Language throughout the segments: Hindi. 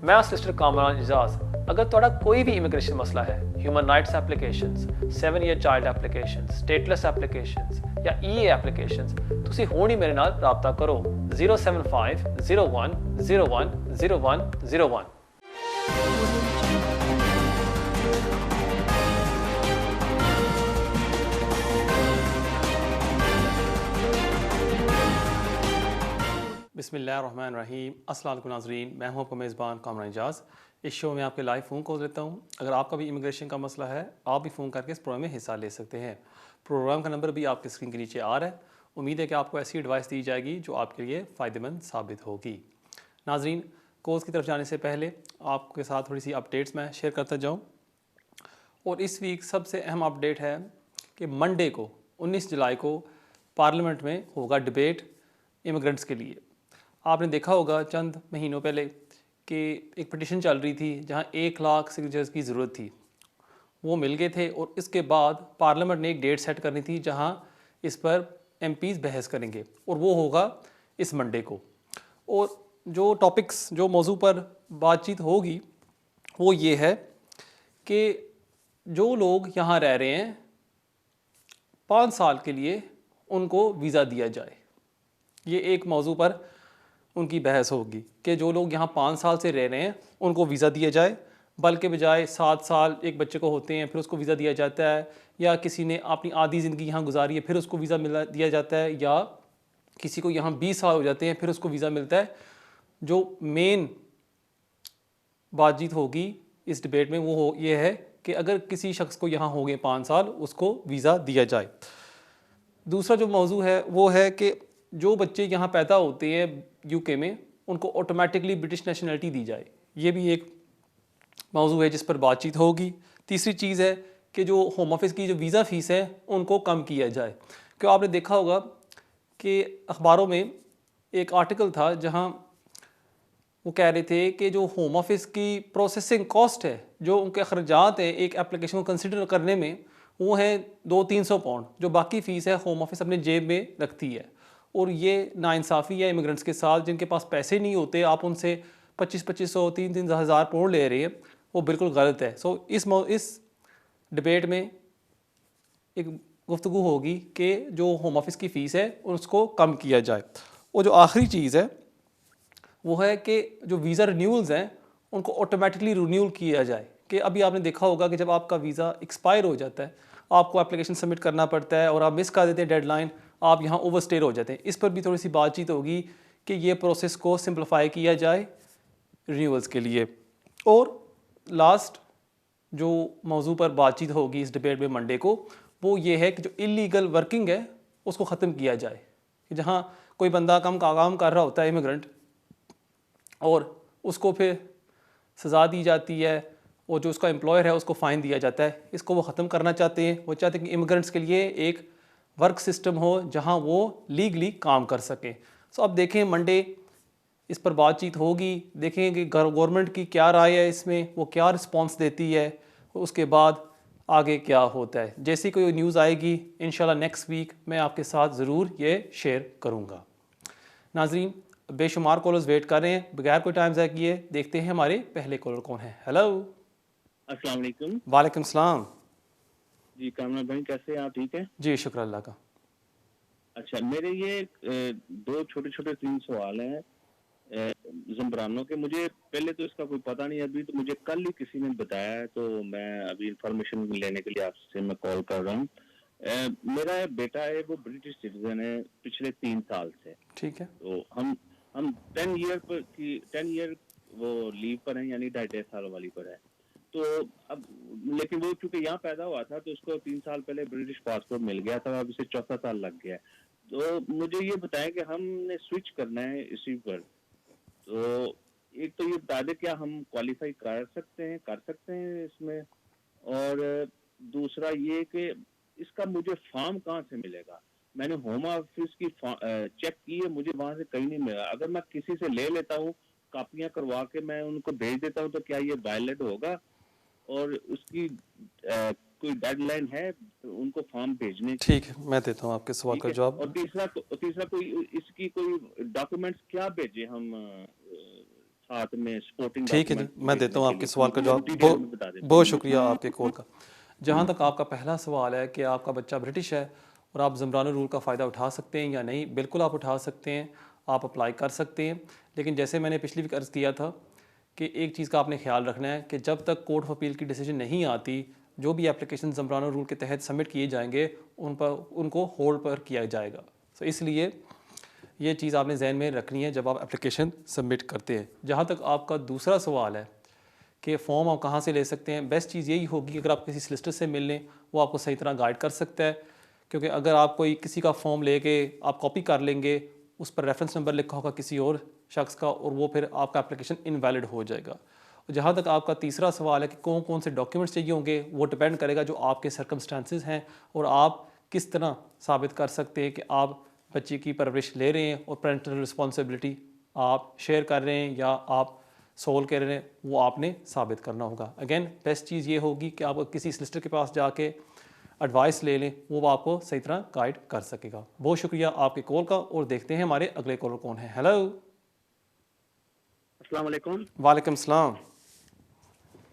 मैं सिस्टर कामरान इजाज। अगर ਤੁਹਾਡਾ ਕੋਈ ਵੀ ਇਮੀਗ੍ਰੇਸ਼ਨ ਮਸਲਾ ਹੈ, human rights applications, 7 year child applications, stateless applications ਜਾਂ ਈਏ ਐਪਲੀਕੇਸ਼ਨਸ, ਤੁਸੀਂ ਹੁਣ ਹੀ ਮੇਰੇ ਨਾਲ ਰਾਬਤਾ ਕਰੋ 07501010101। बिस्मिल्लाहिर्रहमानिर्रहीम। अस्सलाम वालेकुम नाज़रीन, मैं हूं आपका मेज़बान कामरान इजाज़। इस शो में आपके लाइव फ़ोन कॉल लेता हूं। अगर आपका भी इमिग्रेशन का मसला है, आप भी फ़ोन करके इस प्रोग्राम में हिस्सा ले सकते हैं। प्रोग्राम का नंबर भी आपके स्क्रीन के नीचे आ रहा है। उम्मीद है कि आपको ऐसी एडवाइस दी जाएगी जो आपके लिए फ़ायदेमंद साबित होगी। नाज़रीन, कोर्स की तरफ जाने से पहले आपके साथ थोड़ी सी अपडेट्स मैं शेयर करता जाऊँ। और इस वीक सबसे अहम अपडेट है कि मंडे को 19 जुलाई को पार्लियामेंट में होगा डिबेट इमिग्रेंट्स के लिए। आपने देखा होगा चंद महीनों पहले कि एक पिटिशन चल रही थी जहां 1 लाख सिग्नेचर्स की ज़रूरत थी, वो मिल गए थे। और इसके बाद पार्लियामेंट ने एक डेट सेट करनी थी जहां इस पर एमपीज़ बहस करेंगे, और वो होगा इस मंडे को। और जो टॉपिक्स, जो मौजू पर बातचीत होगी वो ये है कि जो लोग यहाँ रह रहे हैं 5 साल के लिए उनको वीज़ा दिया जाए। ये एक मौजू पर उनकी बहस होगी कि जो लोग यहाँ 5 साल से रह रहे हैं उनको वीज़ा दिया जाए, बल्कि बजाय 7 साल एक बच्चे को होते हैं फिर उसको वीज़ा दिया जाता है, या किसी ने अपनी आधी ज़िंदगी यहाँ गुजारी है फिर उसको वीज़ा दिया जाता है, या किसी को यहाँ 20 साल हो जाते हैं फिर उसको वीज़ा मिलता है। जो मेन बातचीत होगी इस डिबेट में वो ये है कि अगर किसी शख्स को यहाँ हो गए 5 साल, उसको वीज़ा दिया जाए। दूसरा जो मौजू है वो है कि जो बच्चे यहाँ पैदा होते हैं यूके में, उनको ऑटोमेटिकली ब्रिटिश नेशनलिटी दी जाए। ये भी एक मौजू है जिस पर बातचीत होगी। तीसरी चीज़ है कि जो होम ऑफिस की जो वीज़ा फ़ीस है उनको कम किया जाए। क्यों, आपने देखा होगा कि अखबारों में एक आर्टिकल था जहाँ वो कह रहे थे कि जो होम ऑफिस की प्रोसेसिंग कॉस्ट है, जो उनके अखराजात हैं एक एप्लीकेशन को कंसिडर करने में, वो है 200-300 पाउंड, जो बाकी फ़ीस है होम ऑफिस अपने जेब में रखती है। और ये नाइंसाफ़ी है इमिग्रेंट्स के साथ, जिनके पास पैसे नहीं होते, आप उनसे 2500 3-3 हज़ार पाउंड ले रहे हैं, वो बिल्कुल गलत है। सो इस डिबेट में एक गुफ्तगू होगी कि जो होम ऑफिस की फ़ीस है उसको कम किया जाए। और जो आखिरी चीज़ है वो है कि जो वीज़ा रिन्यूअल्स हैं उनको ऑटोमेटिकली रिन्यूअल किया जाए। कि अभी आपने देखा होगा कि जब आपका वीज़ा एक्सपायर हो जाता है, आपको एप्लीकेशन सबमिट करना पड़ता है और आप मिस कर देते हैं डेडलाइन, आप यहाँ ओवरस्टेयर हो जाते हैं। इस पर भी थोड़ी सी बातचीत होगी कि ये प्रोसेस को सिंप्लीफाई किया जाए रिन्यूअल्स के लिए। और लास्ट जो मौजू पर बातचीत होगी इस डिबेट में मंडे को, वो ये है कि जो इलीगल वर्किंग है उसको ख़त्म किया जाए। कि जहाँ कोई बंदा काम कर रहा होता है इमिग्रेंट, और उसको फिर सज़ा दी जाती है और जो उसका एम्प्लॉयर है उसको फ़ाइन दिया जाता है, इसको वो ख़त्म करना चाहते हैं। वो चाहते हैं कि इमिग्रेंट्स के लिए एक वर्क सिस्टम हो जहां वो लीगली काम कर सकें। सो अब देखें मंडे इस पर बातचीत होगी, देखें कि गवर्नमेंट की क्या राय है इसमें, वो क्या रिस्पांस देती है, उसके बाद आगे क्या होता है। जैसी कोई न्यूज़ आएगी इंशाल्लाह नेक्स्ट वीक मैं आपके साथ ज़रूर ये शेयर करूँगा। नाज़रीन, बेशुमार कॉलर्स वेट कर रहे हैं, बगैर कोई टाइम ज़ाया किए देखते हैं हमारे पहले कॉलर कौन है। हेलो, अस्सलाम वालेकुम। वालेकुम सलाम। जी कामरान भाई, कैसे हैं आप? ठीक है जी, शुक्र अल्लाह का। अच्छा, मेरे ये 2 छोटे-छोटे 3 सवाल हैं ज़म्बरानों के। मुझे पहले तो इसका कोई पता नहीं, अभी तो मुझे कल ही किसी ने बताया है, तो मैं अभी इंफॉर्मेशन लेने के लिए आपसे मैं कॉल कर रहा हूँ। मेरा बेटा है, वो ब्रिटिश सिटीजन है पिछले 3 साल से। ठीक है। तो हम 10 ईयर वो लीव पर हैं, यानी 2.5 साल वाली पर है। तो अब लेकिन वो चूंकि यहाँ पैदा हुआ था तो उसको 3 साल पहले ब्रिटिश पासपोर्ट मिल गया था, अब इसे 4था साल लग गया है। तो मुझे ये बताएं कि हमने स्विच करना है इसी पर, तो एक तो ये बता दें क्या हम क्वालिफाई कर सकते हैं इसमें, और दूसरा ये कि इसका मुझे फॉर्म कहाँ से मिलेगा। मैंने होम ऑफिस की चेक की है, मुझे वहां से कहीं नहीं मिला। अगर मैं किसी से ले लेता हूँ, कापियां करवा के मैं उनको भेज देता हूँ, तो क्या ये वायलेट होगा? और उसकी कोई डेडलाइन है उनको फॉर्म भेजने की? ठीक है, मैं देता हूँ आपके सवाल ठीक का है। जवाब। और तीसरा कोई इसकी कोई डॉक्यूमेंट्स क्या भेजे हम साथ में सपोर्टिंग ठीक है जी, मैं देता हूँ आपके सवाल का जवाब। बहुत शुक्रिया आपके कॉल का। जहाँ तक आपका पहला सवाल है कि आपका बच्चा ब्रिटिश है और आप ज़मरानी रूल का फ़ायदा उठा सकते हैं या नहीं, बिल्कुल आप उठा सकते हैं, आप अप्लाई कर सकते हैं। लेकिन जैसे मैंने पिछली भी अर्ज़ किया था कि एक चीज़ का आपने ख्याल रखना है कि जब तक कोर्ट ऑफ अपील की डिसीजन नहीं आती, जो भी एप्लीकेशन ज़मरानी रूल के तहत सबमिट किए जाएंगे उनको होल्ड पर किया जाएगा। तो इसलिए ये चीज़ आपने जहन में रखनी है जब आप एप्लीकेशन सबमिट करते हैं। जहाँ तक आपका दूसरा सवाल है कि फ़ॉर्म आप कहाँ से ले सकते हैं, बेस्ट चीज़ यही होगी कि अगर आप किसी सॉलिसिटर से मिल लें, वो आपको सही तरह गाइड कर सकता है। क्योंकि अगर आप कोई किसी का फॉर्म लेके आप कॉपी कर लेंगे, उस पर रेफरेंस नंबर लिखा होगा किसी और शख्स का, और वो फिर आपका एप्लीकेशन इनवैलिड हो जाएगा। और जहाँ तक आपका तीसरा सवाल है कि कौन कौन से डॉक्यूमेंट्स चाहिए होंगे, वो डिपेंड करेगा जो आपके सर्कमस्टांसिस हैं और आप किस तरह साबित कर सकते हैं कि आप बच्चे की परवरिश ले रहे हैं और पेरेंटल रिस्पॉन्सिबिलिटी आप शेयर कर रहे हैं या आप सोल कर रहे हैं, वो आपने साबित करना होगा। अगेन बेस्ट चीज़ ये होगी कि आप किसी सॉलिसिटर के पास जाके एडवाइस ले लें, वो आपको सही तरह गाइड कर सकेगा। बहुत शुक्रिया आपके कॉल का, और देखते हैं हमारे अगले कॉलर कौन है। हेलो, अस्सलाम वालेकुम। वालेकुम सलाम।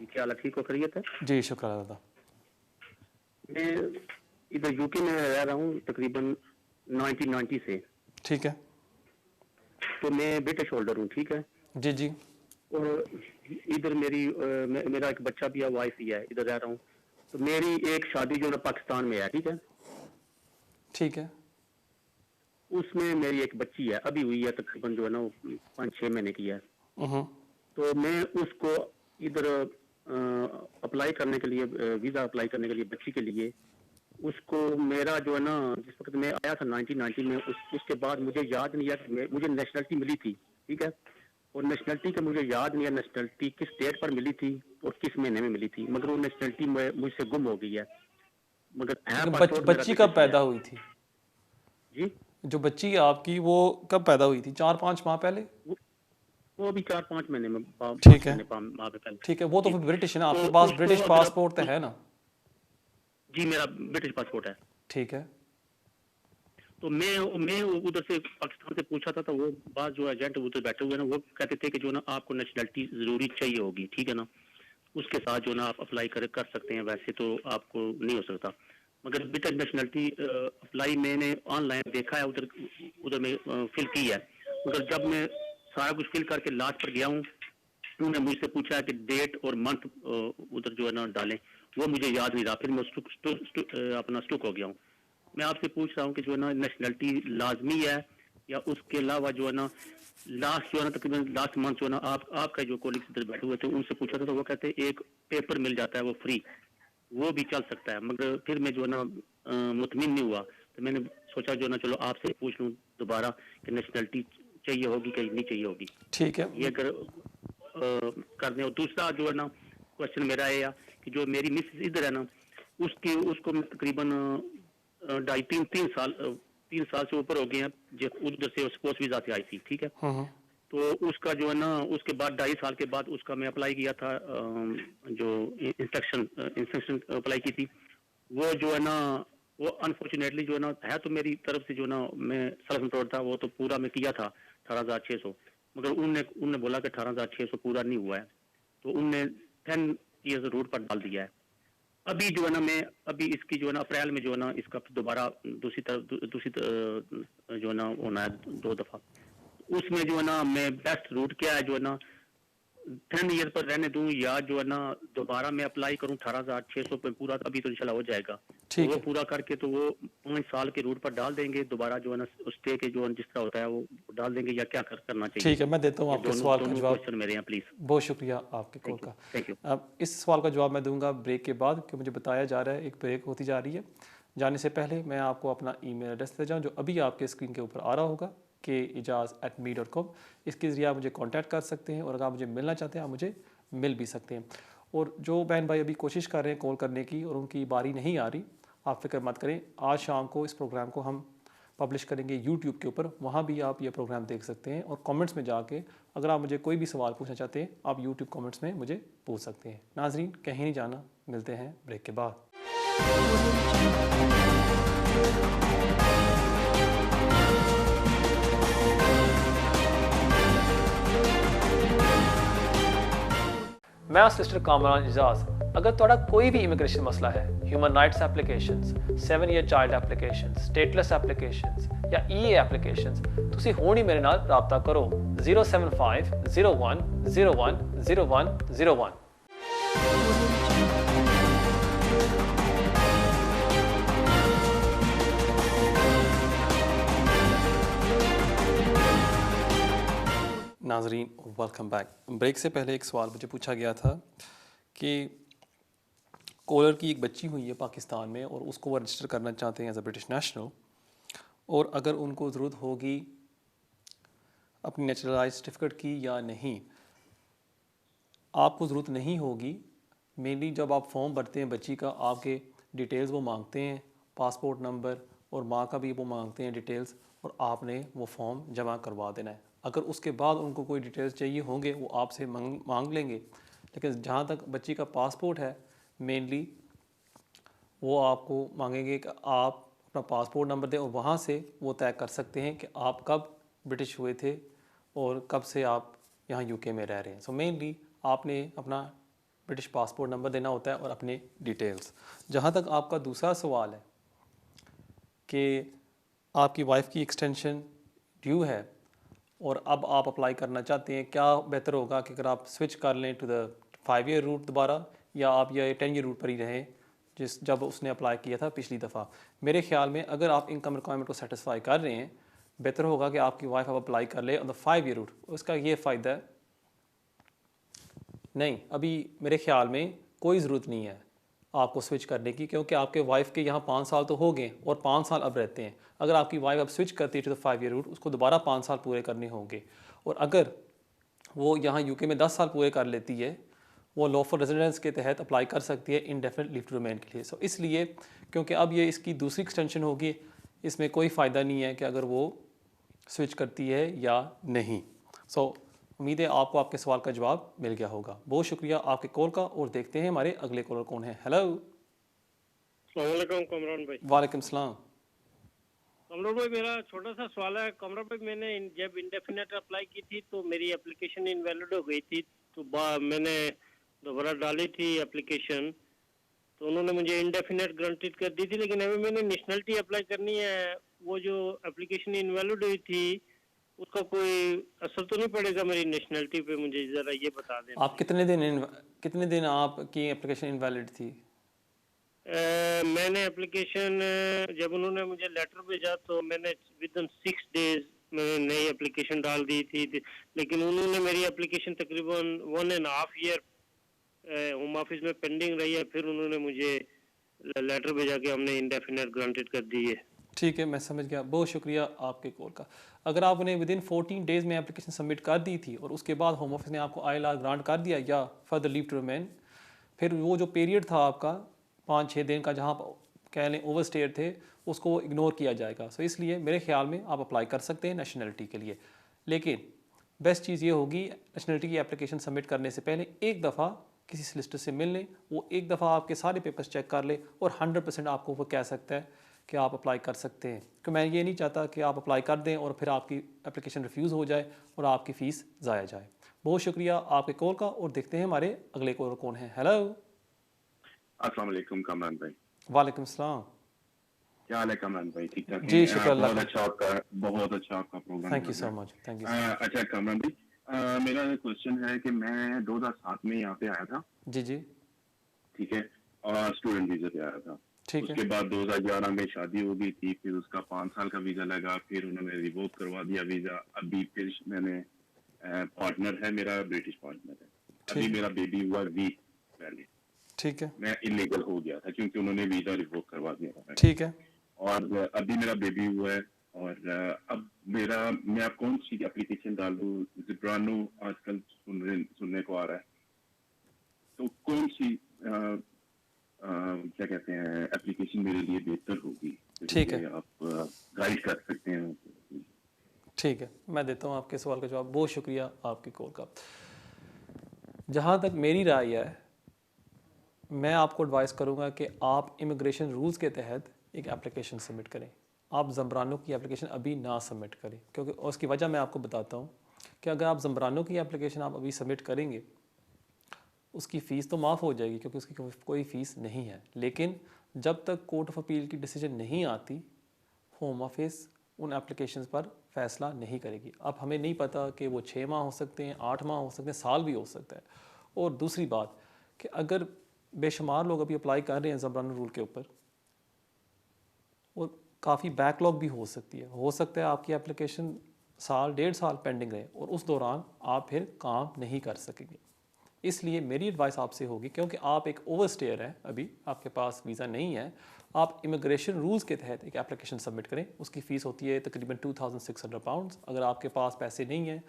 क्या हाल है, ठीक हो, खैरियत है? जी शुक्र दादा। मैं इधर यूके में रह रहा हूँ तकरीबन 1990 से। ठीक है। तो मैं ब्रिटिश होल्डर हूँ, ठीक है। जी जी। और इधर मेरा एक बच्चा भी है, वाइफ भी है, इधर रह रहा हूँ। तो मेरी एक शादी जो है पाकिस्तान में है, ठीक है। ठीक है। उसमें मेरी एक बच्ची है, अभी हुई है, तकरीबन जो है ना 5-6 महीने की है। तो मैं उसको इधर अप्लाई करने के लिए, वीज़ा अप्लाई करने के लिए बच्ची के लिए, उसको मेरा जो है ना, जिस वक्त मैं आया था 1990 में, उसके बाद मुझे याद नहीं है कि मुझे नेशनलिटी मिली थी, ठीक है। और नेशनलिटी का मुझे याद नहीं है नेशनलिटी किस डेट पर मिली थी और किस महीने में मिली थी, मगर वो नेशनलिटी मुझसे गुम हो गई है। मगर बच्ची कब पैदा हुई थी जी? जो बच्ची आपकी वो कब पैदा हुई थी? 4-5 माह पहले? वो अभी 4-5 महीने में। ठीक है, माह पहले। ठीक है। वो तो फिर ब्रिटिश है ना, आपके पास ब्रिटिश पासपोर्ट तो है ना? जी, मेरा ब्रिटिश पासपोर्ट है। ठीक है। तो मैं उधर से पाकिस्तान से पूछा था, तो वो बात जो एजेंट उधर बैठे हुए ना, वो कहते थे कि जो ना आपको नेशनलिटी जरूरी चाहिए होगी, ठीक है ना। उसके साथ जो ना आप अप्लाई कर सकते हैं, वैसे तो आपको नहीं हो सकता। मगर ब्रिटिश नेशनलिटी अप्लाई मैंने ऑनलाइन देखा है, उधर में फिल की है। मगर जब मैं सारा कुछ फिल करके लास्ट पर गया हूँ, उन्होंने मुझसे पूछा है कि डेट और मंथ उधर जो है ना डालें, वो मुझे याद नहीं रहा। फिर मैं अपना स्टुक हो गया हूँ। मैं आपसे पूछ रहा हूँ कि जो है ना नेशनलिटी लाजमी है, या उसके अलावा जो है ना लास्ट जो है ना तकरीबन लास्ट मंथ जो है ना आपका जो कोलिग्स इधर बैठे हुए थे, उनसे पूछा था, तो वो कहते हैं एक पेपर मिल जाता है वो फ्री, वो भी चल सकता है। मगर फिर मैं जो है ना मुतमिन नहीं हुआ, तो मैंने सोचा जो है ना चलो आपसे पूछ लूँ दोबारा कि नेशनलिटी चाहिए होगी कि नहीं चाहिए होगी। ठीक है, ये अगर करने। और दूसरा जो है ना क्वेश्चन मेरा है कि जो मेरी मिसेस इधर है ना, उसको मैं तकरीबन 3 साल से ऊपर हो गए हैं, जब उधर से स्पोर्ट्स वीजा से आई थी, ठीक है। तो उसका जो है ना, उसके बाद 2.5 साल के बाद उसका मैं अप्लाई किया था, जो इंस्ट्रक्शन अप्लाई की थी, वो जो है ना, वो अनफॉर्चुनेटली जो है ना, है तो मेरी तरफ से जो है ना, मैं सेल्फ एम्प्लॉयड था, वो तो पूरा मैं किया था 18,600, मगर उनने बोला कि 18,600 पूरा नहीं हुआ है, तो उनने 10 ईयर्स रूट पर डाल दिया है। अभी जो है ना, मैं अभी इसकी जो है ना अप्रैल में जो है ना, इसका दोबारा दूसरी जो है ना होना है 2 दफा। उसमें जो है ना, मैं बेस्ट रूट क्या है जो है ना, 10 ईयर पर रहने दूं, या जो है ना दोबारा मैं अप्लाई करूं 18,600 पे पूरा, अभी तो इंशाल्लाह हो जाएगा। तो वो पूरा करके तो वो 5 साल के रूट पर डाल देंगे, दोबारा जो है ना स्टे के जो जिस तरह होता है वो डाल देंगे, या क्या करना चाहिए? ठीक है, मैं देता हूँ आपके सवाल का जवाब। क्वेश्चन मेरे हैं, प्लीज। बहुत शुक्रिया आपके कॉल का। Thank you. अब इस सवाल का जवाब मैं दूंगा ब्रेक के बाद, क्योंकि मुझे बताया जा रहा है एक ब्रेक होती जा रही है। जाने से पहले मैं आपको अपना ईमेल एड्रेस दे जाऊँ, जो अभी आपके स्क्रीन के ऊपर आ रहा होगा, kejaz@me.com। इसके ज़रिए आप मुझे कांटेक्ट कर सकते हैं, और अगर आप मुझे मिलना चाहते हैं आप मुझे मिल भी सकते हैं। और जो बहन भाई अभी कोशिश कर रहे हैं कॉल करने की और उनकी बारी नहीं आ रही, आप फिक्र मत करें, आज शाम को इस प्रोग्राम को हम पब्लिश करेंगे यूट्यूब के ऊपर, वहाँ भी आप ये प्रोग्राम देख सकते हैं। और कमेंट्स में जाके अगर आप मुझे कोई भी सवाल पूछना चाहते हैं, आप यूट्यूब कमेंट्स में मुझे पूछ सकते हैं। नाजरीन, कहीं नहीं जाना, मिलते हैं ब्रेक के बाद। मैं सोलिसिटर कामरान एजाज। अगर ਤੁਹਾਡਾ ਕੋਈ ਵੀ ਇਮੀਗ੍ਰੇਸ਼ਨ ਮਸਲਾ ਹੈ, human rights applications, 7 year child applications, stateless applications ਜਾਂ ਈਏ ਐਪਲੀਕੇਸ਼ਨਸ, ਤੁਸੀਂ ਹੁਣ ਹੀ ਮੇਰੇ ਨਾਲ ਰਾਬਤਾ ਕਰੋ 075 01 01 01 01। नाजरीन वेलकम बैक। ब्रेक से पहले एक सवाल मुझे पूछा गया था कि कॉलर की एक बच्ची हुई है पाकिस्तान में और उसको वो रजिस्टर करना चाहते हैं एज अ ब्रिटिश नेशनल, और अगर उनको ज़रूरत होगी अपनी नेचुरलाइज सर्टिफिकेट की या नहीं। आपको ज़रूरत नहीं होगी। मेनली जब आप फॉर्म भरते हैं बच्ची का, आपके डिटेल्स वो मांगते हैं, पासपोर्ट नंबर और माँ का भी वो मांगते हैं डिटेल्स, और आपने वो फॉर्म जमा करवा देना है। अगर उसके बाद उनको कोई डिटेल्स चाहिए होंगे वो आपसे मांग लेंगे, लेकिन जहाँ तक बच्ची का पासपोर्ट है मेनली वो आपको मांगेंगे कि आप अपना पासपोर्ट नंबर दें, और वहाँ से वो तय कर सकते हैं कि आप कब ब्रिटिश हुए थे और कब से आप यहाँ यूके में रह रहे हैं। सो मेनली आपने अपना ब्रिटिश पासपोर्ट नंबर देना होता है और अपने डिटेल्स। जहाँ तक आपका दूसरा सवाल है कि आपकी वाइफ की एक्सटेंशन ड्यू है और अब आप अप्लाई करना चाहते हैं, क्या बेहतर होगा कि अगर आप स्विच कर लें टू द 5 ईयर रूट दोबारा, या आप ये 10 ईयर रूट पर ही रहें जब उसने अप्लाई किया था पिछली दफ़ा। मेरे ख्याल में अगर आप इनकम रिक्वायरमेंट को सेटिस्फाई कर रहे हैं, बेहतर होगा कि आपकी वाइफ अब अप्लाई कर ले ऑन द 5 ईयर रूट। उसका ये फ़ायदा है, नहीं अभी मेरे ख्याल में कोई ज़रूरत नहीं है आपको स्विच करने की, क्योंकि आपके वाइफ के यहाँ 5 साल तो हो गए और 5 साल अब रहते हैं। अगर आपकी वाइफ अब स्विच करती है टू द 5 ईयर रूट, उसको दोबारा 5 साल पूरे करने होंगे, और अगर वो यहाँ यूके में 10 साल पूरे कर लेती है, वो लॉफुल रेजिडेंस के तहत अप्लाई कर सकती है इंडेफिनिट लीव टू रिमेन के लिए। सो इसलिए क्योंकि अब ये इसकी दूसरी एक्सटेंशन होगी, इसमें कोई फ़ायदा नहीं है कि अगर वो स्विच करती है या नहीं। सो उम्मीद है आपको आपके सवाल का जवाब मिल गया होगा। बहुत शुक्रिया आपके कॉल का, और देखते हैं हमारे अगले कॉलर कौन है। हेलो, अस्सलाम वालेकुम कमरान भाई। वालेकुम सलाम। कमरान भाई, मेरा छोटा सा सवाल है। कमरान भाई, मैंने जब इंडेफिनेट अप्लाई की थी तो मेरी एप्लीकेशन इनवैलिड हो गई थी, तो मैंने दोबारा डाली थी एप्लीकेशन, तो उन्होंने मुझे इंडेफिनेट ग्रांटेड कर दी थी। लेकिन अभी मैंने नेशनलिटी अप्लाई करनी है, वो जो एप्लीकेशन इनवैलिड हुई थी उसका कोई असर तो नहीं पड़ेगा मेरी नेशनलिटी पे? मुझे ज़रा ये बता दें। आप कितने दिन आपकी एप्लीकेशन इनवैलिड थी? मैंने एप्लीकेशन जब उन्होंने मुझे लेटर भेजा तो मैंने विद इन 6 डेज मैंने नई एप्लीकेशन डाल दी थी, लेकिन उन्होंने मेरी एप्लीकेशन तकरीबन 1.5 ईयर होम ऑफिस में पेंडिंग रही है। फिर उन्होंने मुझे लेटर भेजा कि हमने इंडेफिनेट ग्रांटेड कर दी है। ठीक है, मैं समझ गया। बहुत शुक्रिया आपके कॉल का। अगर आपने विद इन 14 डेज़ में एप्लीकेशन सबमिट कर दी थी और उसके बाद होम ऑफिस ने आपको ILR ग्रांट कर दिया या फर्दर लीव टू रिमेन, फिर वो जो पीरियड था आपका 5-6 दिन का जहाँ कह लें ओवर स्टेयर थे, उसको इग्नोर किया जाएगा। सो इसलिए मेरे ख्याल में आप अप्लाई कर सकते हैं नेशनलिटी के लिए। लेकिन बेस्ट चीज़ ये होगी नेशनलिटी की एप्लीकेशन सबमिट करने से पहले एक दफ़ा किसी सोलिसिटर से मिल लें, वो एक दफ़ा आपके सारे पेपर्स चेक कर ले और 100% आपको वो कह सकता है कि आप अप्लाई कर सकते हैं। क्योंकि मैं ये नहीं चाहता कि आप अप्लाई कर दें और फिर आपकी एप्लीकेशन रिफ्यूज़ हो जाए और आपकी फ़ीस ज़ाया जाए। बहुत शुक्रिया आपके कॉल का, और देखते हैं हमारे अगले कॉलर कौन है। हेलो, अस्सलाम वालेकुम कमरान भाई। वालेकुम सलाम। क्या हाल है कमरान भाई? ठीक ठाक? जी शुक्र अल्लाह बहुत का। अच्छा आपका programme. Thank you so much. Thank you. अच्छा कमरान भाई, मेरा क्वेश्चन है कि मैं 2007 में यहाँ पे आया था, जी जी, ठीक है, और स्टूडेंट वीजा पे आया था। ठीक है। उसके बाद 2011 में शादी हो गई थी, फिर उसका 5 साल का वीजा लगा, फिर उन्होंने रिवोक करवा दिया वीजा। अभी फिर मैंने पार्टनर है मेरा, ब्रिटिश पार्टनर है। अभी ठीक। मेरा बेबी हुआ वीक पहले, ठीक है। मैं इलीगल हो गया था क्योंकि उन्होंने वीजा रिवोक करवा दिया था। ठीक है। और अभी मेरा बेबी हुआ है, और अब मैं अब कौन सी एप्लीकेशन डालूं? ज़िब्रानो आजकल सुनने को आ रहा है, तो कौन सी क्या कहते हैं एप्लीकेशन मेरे लिए बेहतर होगी? ठीक है। आप गाइड कर सकते हैं? ठीक है, मैं देता हूँ आपके सवाल का जवाब। बहुत शुक्रिया आपकी कॉल का। जहाँ तक मेरी राय है, मैं आपको एडवाइस करूँगा कि आप इमिग्रेशन रूल्स के तहत एक एप्लीकेशन सबमिट करें। आप ज़म्ब्रानो की एप्लीकेशन अभी ना सबमिट करें, क्योंकि उसकी वजह मैं आपको बताता हूँ कि अगर आप ज़म्ब्रानो की एप्लीकेशन आप अभी सबमिट करेंगे उसकी फ़ीस तो माफ़ हो जाएगी क्योंकि उसकी कोई फ़ीस नहीं है। लेकिन जब तक कोर्ट ऑफ अपील की डिसीजन नहीं आती, होम ऑफिस उन एप्लीकेशंस पर फ़ैसला नहीं करेगी। अब हमें नहीं पता कि वो 6 माह हो सकते हैं, 8 माह हो सकते हैं, साल भी हो सकता है। और दूसरी बात कि अगर बेशुमार लोग अभी अप्लाई कर रहे हैं ज़बरान रूल के ऊपर, और काफ़ी बैकलॉग भी हो सकती है। हो सकता है आपकी एप्लीकेशन साल 1.5 साल पेंडिंग रहे और उस दौरान आप फिर काम नहीं कर सकेंगे। इसलिए मेरी एडवाइस आपसे होगी, क्योंकि आप एक ओवरस्टेयर हैं, अभी आपके पास वीज़ा नहीं है, आप इमिग्रेशन रूल्स के तहत एक एप्लीकेशन सबमिट करें। उसकी फ़ीस होती है तकरीबन £2600। अगर आपके पास पैसे नहीं हैं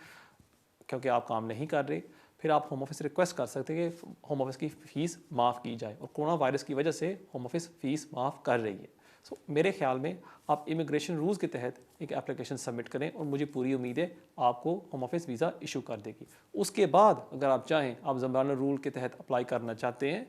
क्योंकि आप काम नहीं कर रहे, फिर आप होम ऑफिस से रिक्वेस्ट कर सकते हैं कि होम ऑफिस की फ़ीस माफ़ की जाए, और कोरोना वायरस की वजह से होम ऑफिस फ़ीस माफ़ कर रही है। सो मेरे ख्याल में आप इमिग्रेशन रूल्स के तहत एक एप्लीकेशन सबमिट करें, और मुझे पूरी उम्मीद है आपको होम ऑफिस वीज़ा इशू कर देगी। उसके बाद अगर आप चाहें, आप ज़माना रूल के तहत अप्लाई करना चाहते हैं,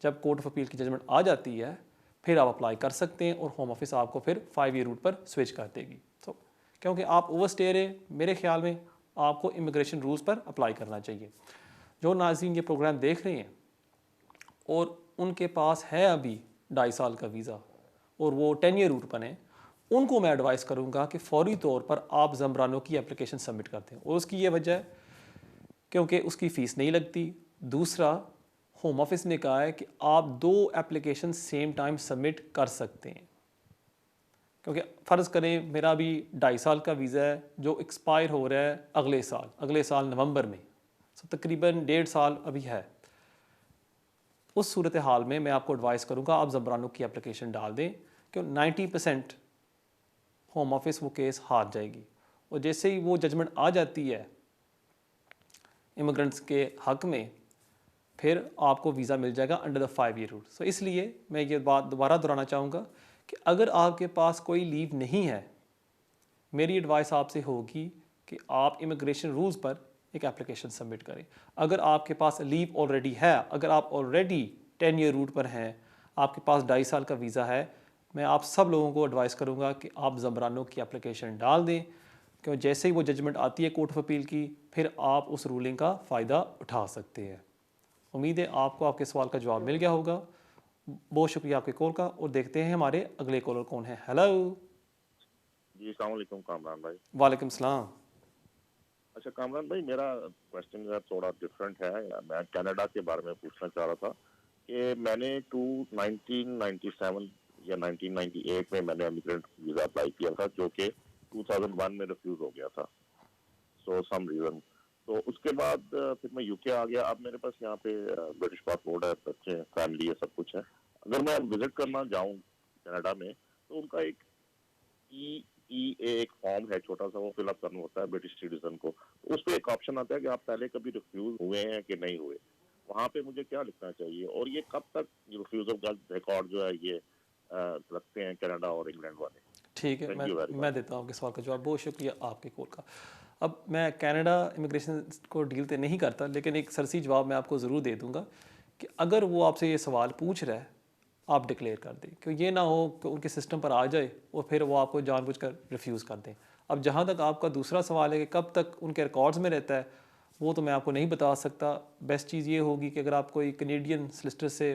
जब कोर्ट ऑफ अपील की जजमेंट आ जाती है फिर आप अप्लाई कर सकते हैं, और होम ऑफिस आपको फिर 5 ईयर रूट पर स्विच कर देगी। सो क्योंकि आप ओवरस्टेयर हैं, मेरे ख्याल में आपको इमिग्रेशन रूल्स पर अप्लाई करना चाहिए। जो नाज़रीन ये प्रोग्राम देख रहे हैं और उनके पास है अभी 2.5 साल का वीज़ा और वो 10 ईयर रूट पर हैं, उनको मैं एडवाइस करूंगा कि फौरी तौर पर आप ज़मरानो की एप्लीकेशन सबमिट करते हैं। और उसकी ये वजह है क्योंकि उसकी फ़ीस नहीं लगती। दूसरा, होम ऑफिस ने कहा है कि आप 2 एप्लीकेशन सेम टाइम सबमिट कर सकते हैं। क्योंकि फ़र्ज़ करें मेरा अभी 2.5 साल का वीज़ा है जो एक्सपायर हो रहा है अगले साल नवंबर में, तो तकरीबन 1.5 साल अभी है। उस सूरत हाल में मैं आपको एडवाइस करूंगा आप ज़मरानो की एप्लीकेशन डाल दें, क्योंकि 90% होम ऑफिस वो केस हार जाएगी, और जैसे ही वो जजमेंट आ जाती है इमिग्रेंट्स के हक़ में, फिर आपको वीज़ा मिल जाएगा अंडर द 5 ईयर रूट। सो इसलिए मैं ये बात दोबारा दोहराना चाहूँगा कि अगर आपके पास कोई लीव नहीं है, मेरी एडवाइस आपसे होगी कि आप इमिग्रेशन रूल्स पर एक एप्लीकेशन सबमिट करें। अगर आपके पास लीव ऑलरेडी है, अगर आप ऑलरेडी 10 ईयर रूट पर हैं, आपके पास 2.5 साल का वीज़ा है, मैं आप सब लोगों को एडवाइस करूँगा कि आप ज़मरानो की एप्लीकेशन डाल दें, क्योंकि जैसे ही वो जजमेंट आती है कोर्ट ऑफ अपील की, फिर आप उस रूलिंग का फ़ायदा उठा सकते हैं। उम्मीद है आपको आपके सवाल का जवाब मिल गया होगा। बहुत शुक्रिया आपके कॉल का, और देखते हैं हमारे अगले कॉलर कौन है। हेलो। जी अस्सलाम वालेकुम कामरान भाई। वालेकुम सलाम। अच्छा कामरान भाई, मेरा क्वेश्चन जो है थोड़ा डिफरेंट है। मैं कनाडा के बारे में पूछना चाह रहा था कि मैंने 1997 या 1998 में मैंने इमिग्रेंट वीज़ा अप्लाई किया था, जो कि 2001 में रिफ्यूज़ हो गया था सो सम रीज़न। तो उसके बाद फिर मैं यूके आ गया। अब मेरे पास यहाँ पे ब्रिटिश पासपोर्ट है, बच्चे हैं, फैमिली है, सब कुछ है। अगर मैं विजिट करना जाऊँ कनाडा में, तो उनका एक एक फॉर्म है छोटा सा, वो फिलअप करना होता है ब्रिटिश सिटीजन को। तो उस पर एक ऑप्शन आता है कि आप पहले कभी रिफ्यूज हुए हैं कि नहीं हुए। वहाँ पे मुझे क्या लिखना चाहिए, और ये कब तक रिफ्यूजल का रिकॉर्ड जो है ये रखते हैं कनाडा और इंग्लैंड वाले? ठीक है, थैंक यू वेरी मैं देता हूँ आपके सवाल का जवाब। बहुत शुक्रिया आपके कॉल का। अब मैं कनाडा इमिग्रेशन को डील तो नहीं करता, लेकिन एक सरसी जवाब मैं आपको ज़रूर दे दूँगा कि अगर वो आपसे ये सवाल पूछ रहा है, आप डिक्लेयर कर दें, क्योंकि ये ना हो कि उनके सिस्टम पर आ जाए और फिर वो आपको जानबूझकर रिफ्यूज़ कर दें। अब जहाँ तक आपका दूसरा सवाल है कि कब तक उनके रिकॉर्ड्स में रहता है, वो तो मैं आपको नहीं बता सकता। बेस्ट चीज़ ये होगी कि अगर आप कोई कनेडियन सलिसिटर से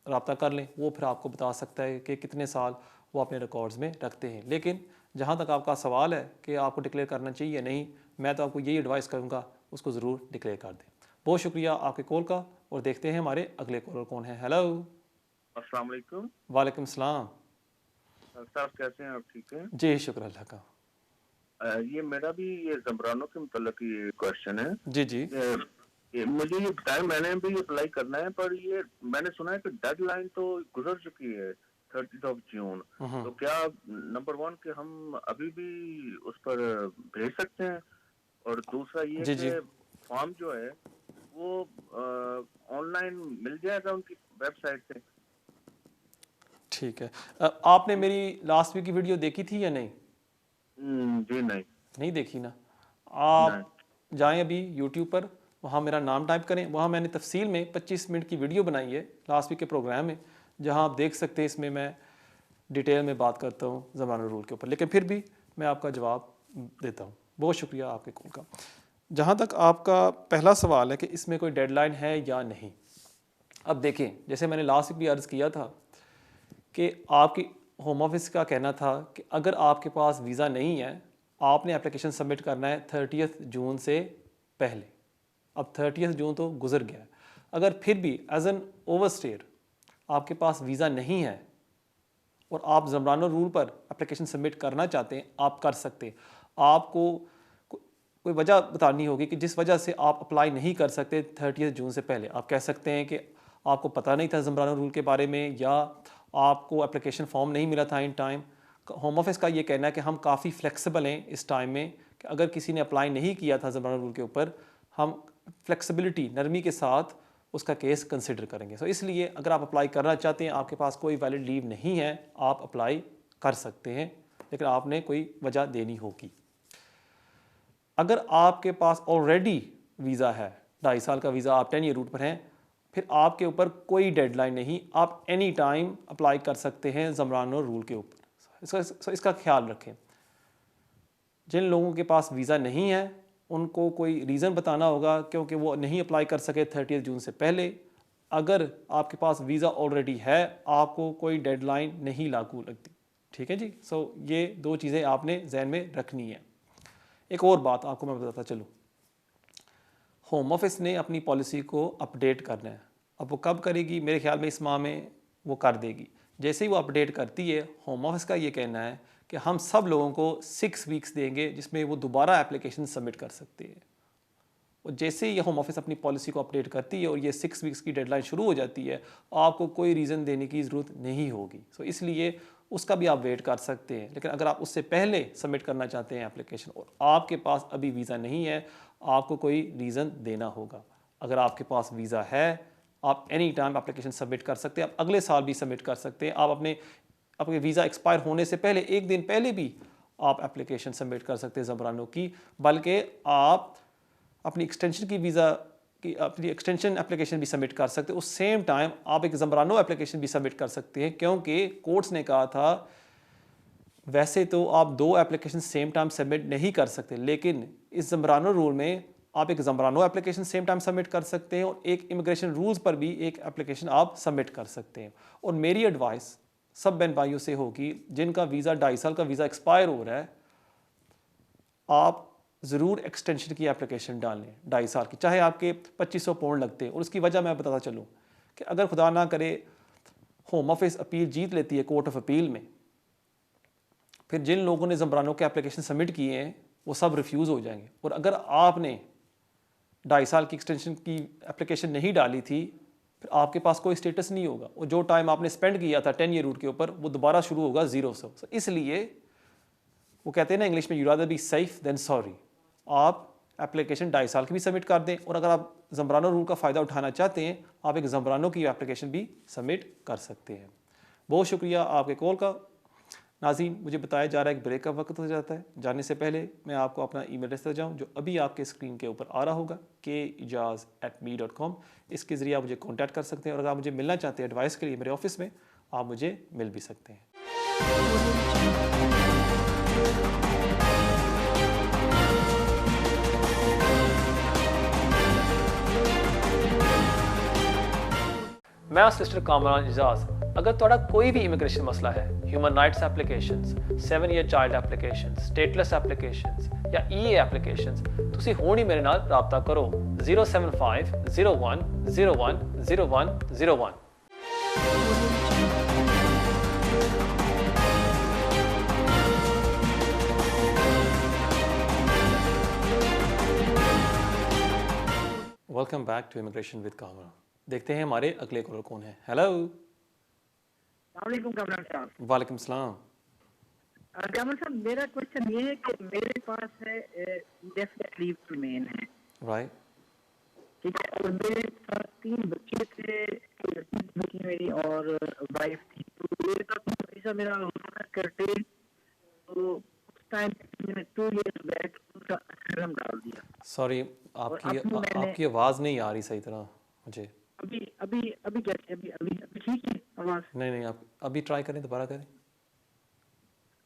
रब्ता कर लें, वो फिर आपको बता सकता है कि कितने साल वो अपने रिकॉर्ड्स में रखते हैं। लेकिन जहाँ तक आपका सवाल है कि आपको डिक्लेयर करना चाहिए या नहीं, मैं तो आपको यही एडवाइस करूँगा उसको ज़रूर डिक्लेयर कर दें। बहुत शुक्रिया आपके कॉल का, और देखते हैं हमारे अगले कॉलर कौन है। हेलो। अस्सलाम वालेकुम वालेकुम सलाम। साहब, कैसे हैं आप? ठीक हैं? जी शुक्र अल्लाह का। ये मेरा भी ये ज़मरानो के मुतल्लिक ये क्वेश्चन है। जी जी। ये मुझे ये बताएं, मैंने भी अप्लाई करना है, पर ये मैंने सुना है कि डेडलाइन तो गुजर चुकी है 30 जून। तो क्या नंबर 1 कि हम अभी भी उस पर भेज सकते हैं, और दूसरा ये जी जी। कि फॉर्म जो है वो ऑनलाइन मिल जाएगा उनकी वेबसाइट से? ठीक है। आपने मेरी लास्ट वीक की वीडियो देखी थी या नहीं? जी नहीं। नहीं देखी ना। नहीं। आप जाएं अभी यूट्यूब पर, वहाँ मेरा नाम टाइप करें, वहाँ मैंने तफसील में 25 मिनट की वीडियो बनाई है लास्ट वीक के प्रोग्राम में, जहाँ आप देख सकते हैं। इसमें मैं डिटेल में बात करता हूँ ज़माना रूल के ऊपर, लेकिन फिर भी मैं आपका जवाब देता हूँ। बहुत शुक्रिया आपके कॉल का। जहाँ तक आपका पहला सवाल है कि इसमें कोई डेडलाइन है या नहीं, अब देखें, जैसे मैंने लास्ट वीक भी अर्ज़ किया था कि आपकी होम ऑफिस का कहना था कि अगर आपके पास वीज़ा नहीं है, आपने एप्लीकेशन सबमिट करना है 30 जून से पहले। अब 30 जून तो गुजर गया है। अगर फिर भी एज एन ओवरस्टेयर आपके पास वीज़ा नहीं है और आप ज़मरानो रूल पर एप्लीकेशन सबमिट करना चाहते हैं, आप कर सकते हैं। आपको कोई वजह बतानी होगी कि जिस वजह से आप अप्लाई नहीं कर सकते 30 जून से पहले। आप कह सकते हैं कि आपको पता नहीं था ज़मरानो रूल के बारे में, या आपको एप्लीकेशन फॉर्म नहीं मिला था इन टाइम। होम ऑफिस का ये कहना है कि हम काफ़ी फ्लेक्सिबल हैं इस टाइम में कि अगर किसी ने अप्लाई नहीं किया था ज़मरानो रूल के ऊपर, हम फ्लेक्सिबिलिटी, नरमी के साथ उसका केस कंसिडर करेंगे। सो इसलिए अगर आप अप्लाई करना चाहते हैं, आपके पास कोई वैलिड लीव नहीं है, आप अप्लाई कर सकते हैं, लेकिन आपने कोई वजह देनी होगी। अगर आपके पास ऑलरेडी वीज़ा है, 2.5 साल का वीज़ा, आप 10 ईयर रूट पर हैं, फिर आपके ऊपर कोई डेडलाइन नहीं, आप एनी टाइम अप्लाई कर सकते हैं ज़मरानो रूल के ऊपर। इसका ख्याल रखें। जिन लोगों के पास वीज़ा नहीं है उनको कोई रीज़न बताना होगा क्योंकि वो नहीं अप्लाई कर सके 30 जून से पहले। अगर आपके पास वीज़ा ऑलरेडी है, आपको कोई डेडलाइन नहीं लागू लगती। ठीक है जी। ये 2 चीज़ें आपने जहन में रखनी है। एक और बात आपको मैं बताता चलूँ, होम ऑफिस ने अपनी पॉलिसी को अपडेट करना है। अब वो कब करेगी? मेरे ख्याल में इस माह में वो कर देगी। जैसे ही वो अपडेट करती है, होम ऑफिस का ये कहना है कि हम सब लोगों को 6 वीक्स देंगे जिसमें वो दोबारा एप्लीकेशन सबमिट कर सकते हैं। और जैसे ही होम ऑफिस अपनी पॉलिसी को अपडेट करती है और ये 6 वीक्स की डेडलाइन शुरू हो जाती है, आपको कोई रीज़न देने की ज़रूरत नहीं होगी। इसलिए उसका भी आप वेट कर सकते हैं। लेकिन अगर आप उससे पहले सबमिट करना चाहते हैं एप्लीकेशन और आपके पास अभी वीज़ा नहीं है, आपको कोई रीज़न देना होगा। अगर आपके पास वीज़ा है, आप एनी टाइम एप्लीकेशन सबमिट कर सकते हैं। आप अगले साल भी सबमिट कर सकते हैं। आप अपने वीज़ा एक्सपायर होने से पहले 1 दिन पहले भी आप एप्लीकेशन सबमिट कर सकते हैं ज़मरानो की। बल्कि आप अपनी एक्सटेंशन की वीज़ा की अपनी एक्सटेंशन एप्लीकेशन भी सबमिट कर सकते हैं। उस सेम टाइम आप एक ज़मरानो एप्लीकेशन भी सबमिट कर सकते हैं, क्योंकि कोर्ट्स ने कहा था वैसे तो आप 2 एप्लीकेशन सेम टाइम सबमिट नहीं कर सकते, लेकिन इस ज़मरानो रूल में आप एक ज़मरानो एप्लीकेशन सेम टाइम सबमिट कर सकते हैं और एक इमिग्रेशन रूल्स पर भी एक एप्लीकेशन आप सबमिट कर सकते हैं। और मेरी एडवाइस सब बहन भाइयों से होगी जिनका वीज़ा 2.5 साल का वीज़ा एक्सपायर हो रहा है, आप ज़रूर एक्सटेंशन की एप्लीकेशन डालें 2.5 साल की, चाहे आपके 2500 पाउंड लगते हैं। और उसकी वजह मैं बताता चलूँ कि अगर खुदा ना करे होम ऑफिस अपील जीत लेती है कोर्ट ऑफ अपील में, फिर जिन लोगों ने ज़मरानो के एप्लीकेशन सबमिट किए हैं वो सब रिफ्यूज़ हो जाएंगे। और अगर आपने 2.5 साल की एक्सटेंशन की एप्लीकेशन नहीं डाली थी, फिर आपके पास कोई स्टेटस नहीं होगा और जो टाइम आपने स्पेंड किया था 10 ईयर रूट के ऊपर वो दोबारा शुरू होगा 0 से। इसलिए वो कहते हैं ना इंग्लिश में, you rather be safe than sorry. आप एप्लीकेशन 2.5 साल की भी सबमिट कर दें और अगर आप ज़मरानो रूल का फ़ायदा उठाना चाहते हैं, आप एक ज़मरानो की एप्लीकेशन भी सबमिट कर सकते हैं। बहुत शुक्रिया आपके कॉल का। नाज़रीन, मुझे बताया जा रहा है कि ब्रेक का वक्त हो जाता है। जाने से पहले मैं आपको अपना ईमेल एड्रेस देता जाऊँ जो अभी आपके स्क्रीन के ऊपर आ रहा होगा, kejaz@me.com। इसके ज़रिए आप मुझे कॉन्टैक्ट कर सकते हैं और अगर आप मुझे मिलना चाहते हैं एडवाइस के लिए मेरे ऑफिस में, आप मुझे मिल भी सकते हैं। मैं सिस्टर कामरान एजाज। अगर तुहाडा कोई भी इमिग्रेशन मसला है, human rights applications, 7 year child applications, stateless applications या EA एप्लीकेशंस, तुसी हुण ही मेरे नाल राबता करो 075 01 01 01 01। Welcome back to immigration with Kamran. देखते हैं हमारे अगले कॉलर कौन है। हेलो। वालेकुम कमरान साहब। वालेकुम सलाम। कमरान साहब, मेरा क्वेश्चन ये है कि मेरे पास है इंडेफिनिट लीव टू रिमेन है, राइट। ठीक है, और मेरे साथ 3 बच्चे थे, लड़की मेरी और वाइफ थी। तो मेरे साथ वीज़ा मेरा करते तो उस टाइम मैंने 2 इयर्स बैक उसका असरम डाल दिया। सॉरी, आपकी आवाज़ नहीं आ रही सही तरह मुझे। अभी कैसे? अभी ठीक है आवाज़? नहीं, आप अभी ट्राई करें, दोबारा करें।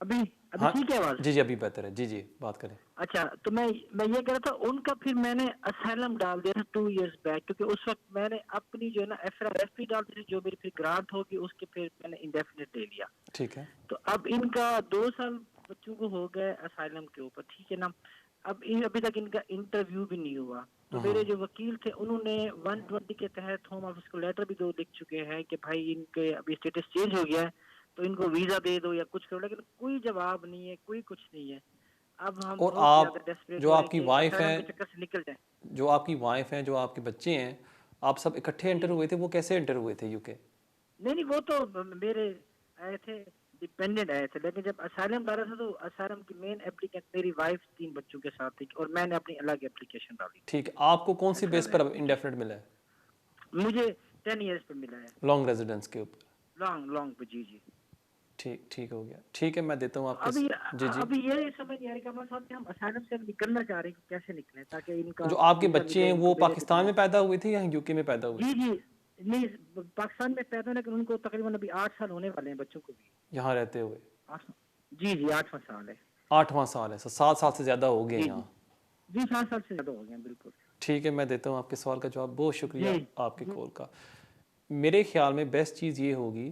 अभी अभी हाँ ठीक है आवाज? जी जी, अभी बेहतर है। जी जी, बात करें। अच्छा, तो मैं ये कह रहा था, उनका फिर मैंने असाइलम डाल दिया था 2 इयर्स बैक, क्योंकि उस वक्त मैंने अपनी जो है ना FRFP डाल दी थी, जो मेरी फिर ग्रांट होगी उसके फिर मैंने इंडेफिनिट ले लिया। ठीक है। तो अब इनका 2 साल बच्चों को हो गए असाइलम के ऊपर, ठीक है ना। अब अभी तक इनका इंटरव्यू भी नहीं हुआ। तो मेरे जो वकील थे उन्होंने 120 के तहत होम ऑफिस को लेटर भी 2 लिख चुके हैं कि भाई इनके अभी स्टेटस चेंज हो गया है, तो इनको वीजा दे दो या कुछ करो, लेकिन कोई जवाब नहीं है, कोई कुछ नहीं है। अब हम और बहुत आप ज्यादा डेस्परेट जो हो रहे हैं आपकी कि वाइफ असाइलम के हैं चक्कर से निकल जाए। जो आपकी वाइफ हैं, जो आपके बच्चे हैं, आप सब इकट्ठे एंटर हुए थे? वो कैसे एंटर हुए थे यूके? नहीं नहीं, वो तो मेरे आए थे, डिपेंडेंट आए थे, लेकिन जब असाइलम डाला था तो असाइलम की मेन एप्लीकेंट मेरी वाइफ 3 बच्चों के साथ थी, और मैंने अपनी अलग एप्लीकेशन डाली। ठीक है, आपको कौन सी बेस ऐसा पर है। अब इंडेफिनिट मिला है? मुझे 10 इयर्स पे मिला है। लॉन्ग रेजिडेंस के ऊपर? लॉन्ग लॉन्ग पे, जी जी। ठीक ठीक हो गया। ठीक है, मैं देता हूँ आपके अभी जी जी। अभी ये समझ नहीं आ रही कमर साहब कि हम असाइलम से निकलना चाह रहे हैं कि कैसे निकलें ताकि इनका जो आपके वीजा बच्चे मिले, हैं इनको वो भेजे पाकिस्तान में डॉक्यूमेंट। पैदा हुए थे या यूके में पैदा हुए जी थे? जी, नहीं, पाकिस्तान में पैदा, लेकिन उनको तकरीबन अभी 8 साल होने वाले हैं बच्चों को भी। यहाँ रहते हुए? 8 जी जी, 8वां साल है। 8वां साल है, 7 साल से ज़्यादा हो गए जी जी यहाँ। जी, 7 साल से ज्यादा हो गए हैं, बिल्कुल। ठीक है, मैं देता हूँ आपके सवाल का जवाब। बहुत शुक्रिया जी आपके कॉल का। मेरे ख्याल में बेस्ट चीज़ ये होगी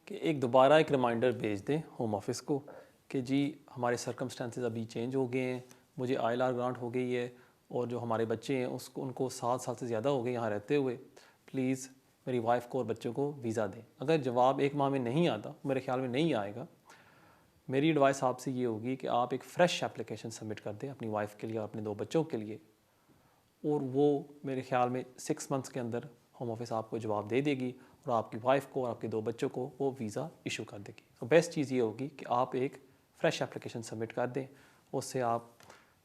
कि दोबारा एक रिमाइंडर भेज दें होम ऑफिस को कि जी हमारे सर्कमस्टेंसेस अभी चेंज हो गए हैं, मुझे ILR ग्रांट हो गई है, और जो हमारे बच्चे हैं उनको 7 साल से ज़्यादा हो गए यहाँ रहते हुए, प्लीज़ मेरी वाइफ को और बच्चों को वीज़ा दें। अगर जवाब 1 माह में नहीं आता, मेरे ख्याल में नहीं आएगा, मेरी एडवाइस आपसे ये होगी कि आप एक फ़्रेश एप्लीकेशन सबमिट कर दें अपनी वाइफ के लिए और अपने 2 बच्चों के लिए, और वो मेरे ख्याल में 6 मंथ्स के अंदर होम ऑफिस आपको जवाब दे देगी और आपकी वाइफ को और आपके 2 बच्चों को वो वीज़ा इशू कर देगी। तो बेस्ट चीज़ ये होगी कि आप एक फ़्रेश एप्लीकेशन सबमिट कर दें, उससे आप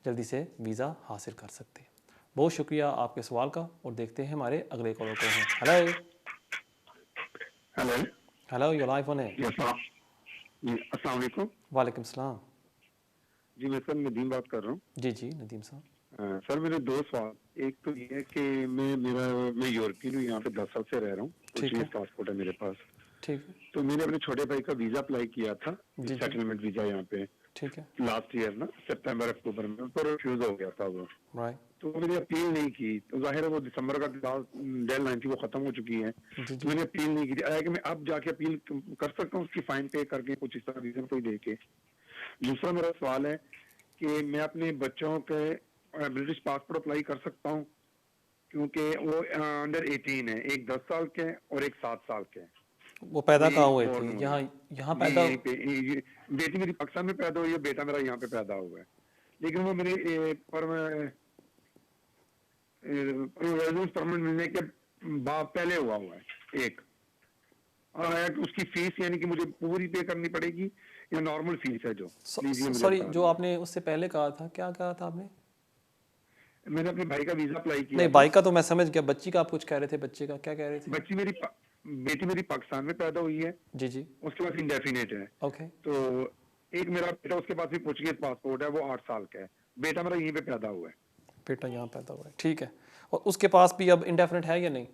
जल्दी से वीज़ा हासिल कर सकते हैं। बहुत शुक्रिया आपके सवाल का, और देखते हैं हमारे अगले कॉलर को हैं। Hello hello hello, you live on है। अस्सलाम वालेकुम। वालेकुम सलाम। जी मैं सर नदीम बात कर रहा हूँ। जी जी, नदीम साहब। सर मेरे 2 सवाल। एक तो ये है कि मैं यूरोपियन हूँ, यहाँ पे 10 साल से रह रहा हूँ, ठीक है। पासपोर्ट है मेरे पास। ठीक है। तो मैंने अपने छोटे भाई का वीजा अप्लाई किया था, जी जी। सेटलमेंट वीजा यहाँ पे ठीक है। लास्ट ईयर ना, सितंबर अक्टूबर में, पर रिफ्यूज हो गया था वो। राइट। तो मैंने अपील नहीं की, तो जाहिर है वो दिसंबर का डेडलाइन थी, वो खत्म हो चुकी है। जी तो जी। मैंने अपील नहीं की थी। आया कि मैं अब जाके अपील कर सकता हूँ उसकी, फाइन पे करके कुछ इस तरह रीजन कोई दे के। दूसरा मेरा सवाल है कि मैं अपने बच्चों के ब्रिटिश पासपोर्ट अप्लाई कर सकता हूँ, क्योंकि वो अंडर 18 है, एक 10 साल के और एक 7 साल के। वो पैदा ये कहाँ हुए born थे? हुए यहाँ हैं। यहाँ ये पैदा? यहीं पे बेटी मेरी पाकिस्तान में पैदा हुई है, बेटा मेरा यहाँ पे पैदा हुआ है, लेकिन वो मेरे रेजिडेंस परमिट मिलने के बाद पहले हुआ है एक। और आया कि उसकी फीस यानी कि मुझे पूरी पे करनी पड़ेगी या नॉर्मल फीस है जो? प्लीज ये मुझे सॉरी, बता जो दीजिए। आपने उससे पहले कहा था, क्या कहा था आपने? मैंने अपने भाई का वीजा अप्लाई किया नहीं, था। भाई का तो मैं समझ गया, बच्ची का आप कुछ कह रहे थे, बच्चे का क्या कह रहे थे? बेटी मेरी पाकिस्तान में पैदा हुई है, जी जी। उसके पास इंडेफिनेट है। ओके। तो एक मेरा बेटा, उसके पास भी पुर्तगाली पासपोर्ट है, वो 8 साल का है। बेटा मेरा यहीं पे पैदा हुआ है। बेटा यहाँ पैदा हुआ है, ठीक है। और उसके पास भी अब इंडेफिनिट है या नहीं?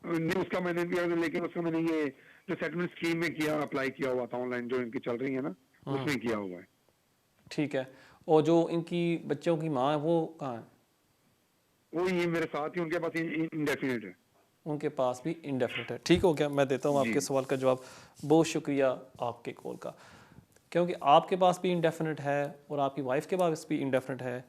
नहीं, उसका मैंने भी, लेकिन उसका मैंने ये जो सेटलमेंट स्कीम में किया, अप्लाई किया हुआ था ऑनलाइन, जो इनकी चल रही है ना, उसमें किया हुआ है। ठीक है। और जो इनकी बच्चों की माँ है वो कहाँ है? वो ये मेरे साथ ही, उनके पास इंडेफिनेट है। उनके पास भी इंडेफिनिट है। ठीक हो गया, मैं देता हूँ आपके सवाल का जवाब। बहुत शुक्रिया आपके कॉल का। क्योंकि आपके पास भी इंडेफिनिट है और आपकी वाइफ के पास भी इंडेफिनिट है,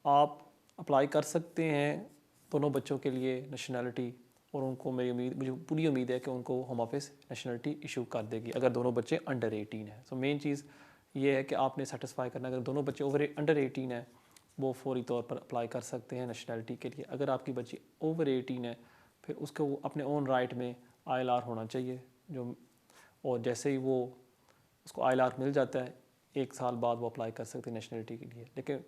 आप अप्लाई कर सकते हैं दोनों बच्चों के लिए नेशनैलिटी, और उनको मुझे पूरी उम्मीद है कि उनको होम ऑफिस नेशनैलिटी इशू कर देगी अगर दोनों बच्चे अंडर 18 हैं। सो मेन चीज़ ये है कि आपने सेटिस्फाई करना, अगर दोनों बच्चे अंडर 18 हैं वो फौरी तौर पर अप्लाई कर सकते हैं नेशनैलिटी के लिए। अगर आपकी बच्ची ओवर 18 है, फिर उसको अपने ओन राइट में ILR होना चाहिए, जो, और जैसे ही वो उसको ILR मिल जाता है 1 साल बाद वो अप्लाई कर सकते हैं नेशनलिटी के लिए। लेकिन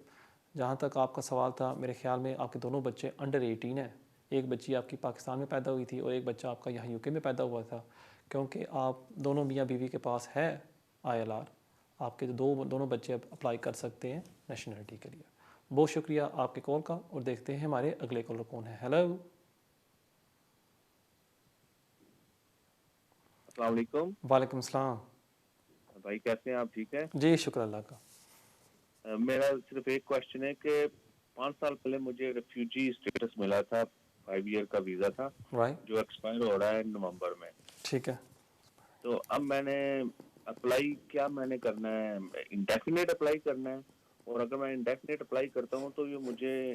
जहाँ तक आपका सवाल था, मेरे ख्याल में आपके दोनों बच्चे अंडर 18 हैं। एक बच्ची आपकी पाकिस्तान में पैदा हुई थी और एक बच्चा आपका यहाँ UK में पैदा हुआ था। क्योंकि आप दोनों मियाँ बीवी के पास है ILR, आपके दोनों बच्चे अब अप्लाई कर सकते हैं नेशनलिटी के लिए। बहुत शुक्रिया आपके कॉल का, और देखते हैं हमारे अगले कॉलर कौन है। हेलो। अस्सलाम वालेकुम। वालेकुम सलाम। भाई कैसे हैं आप, ठीक है? जी शुक्र अल्लाह का। मेरा सिर्फ एक क्वेश्चन है कि 5 साल पहले मुझे रेफ्यूजी स्टेटस मिला था, 5 ईयर का वीजा था राइट, जो एक्सपायर हो रहा है नवंबर में। ठीक है। तो अब मैंने अप्लाई, क्या मैंने करना है, इंडेफिनेट अप्लाई करना है? और अगर मैं इंडेफिनेट अप्लाई करता हूँ तो ये मुझे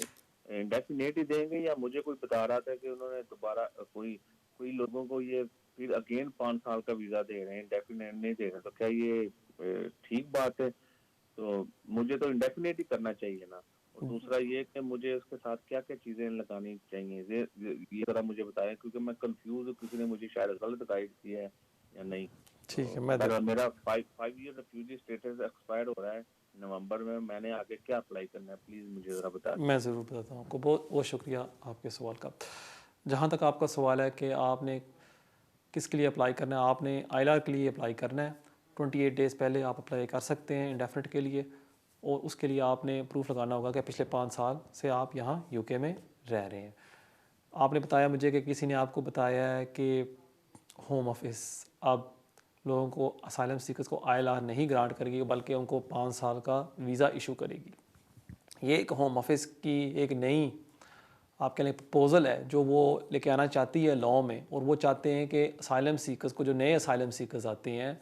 इंडेफिनेट ही देंगे, या मुझे कोई बता रहा था कि उन्होंने दोबारा कोई कोई लोगों को ये फिर अगेन 5 साल का वीजा दे रहे हैं, इंडेफिनेट नहीं दे रहे, तो क्या ये ठीक बात है? तो मुझे तो इंडेफिनेट ही करना चाहिए ना। और दूसरा ये कि मुझे उसके साथ क्या क्या चीजें लगानी चाहिए, ये जरा मुझे बताएं, क्योंकि मैं कंफ्यूज हूँ, किसी ने मुझे शायद गलत गाइड किया है या नहीं। ठीक है, मेरा 5 ईयर रेफ्यूजी स्टेटस एक्सपायर हो रहा है नवंबर में, मैंने आगे क्या अप्लाई करना है, प्लीज मुझे जरा बता दें। मैं ज़रूर बताता हूँ आपको। बहुत बहुत शुक्रिया आपके सवाल का। जहाँ तक आपका सवाल है कि आपने किसके लिए अप्लाई करना है, आपने ILR के लिए अप्लाई करना है। 28 डेज़ पहले आप अप्लाई कर सकते हैं इंडेफिनेट के लिए, और उसके लिए आपने प्रूफ लगाना होगा कि पिछले 5 साल से आप यहाँ UK में रह रहे हैं। आपने बताया मुझे कि किसी ने आपको बताया है कि होम ऑफिस अब लोगों को, असाइलम सीकर्स को ILR नहीं ग्रांट करेगी, बल्कि उनको 5 साल का वीज़ा इशू करेगी। ये एक होम ऑफिस की एक नई आपके लिए प्रपोज़ल है जो वो लेके आना चाहती है लॉ में, और वो चाहते हैं कि असाइलम सीकर्स को, जो नए असाइलम सीकर्स आते हैं,